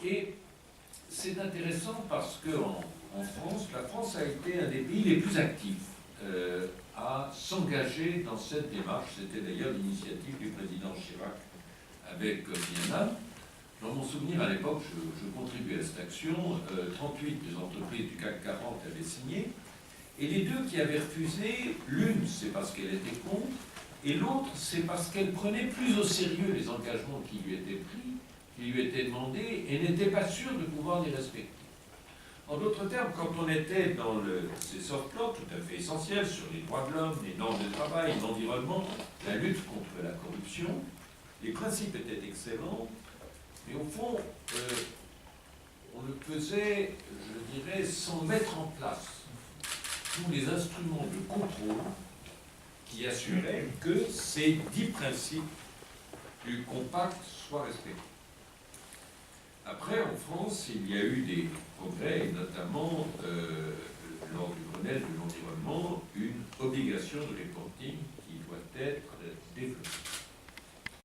Et c'est intéressant parce qu'en France, la France a été un des pays les plus actifs à s'engager dans cette démarche. C'était d'ailleurs l'initiative du président Chirac avec Vietnam. Dans mon souvenir, à l'époque, je contribuais à cette action. 38 des entreprises du CAC 40 avaient signé. Et les deux qui avaient refusé, l'une, c'est parce qu'elle était contre, et l'autre, c'est parce qu'elle prenait plus au sérieux les engagements qui lui étaient pris, qui lui étaient demandés, et n'était pas sûre de pouvoir les respecter. En d'autres termes, quand on était dans ces soft laws tout à fait essentiels sur les droits de l'homme, les normes de travail, l'environnement, la lutte contre la corruption, les principes étaient excellents, mais au fond, on le faisait, je dirais, sans mettre en place tous les instruments de contrôle qui assuraient que ces 10 principes du compact soient respectés. Après, en France, il y a eu des progrès, et notamment lors du Grenelle de l'environnement, une obligation de reporting qui doit être développée.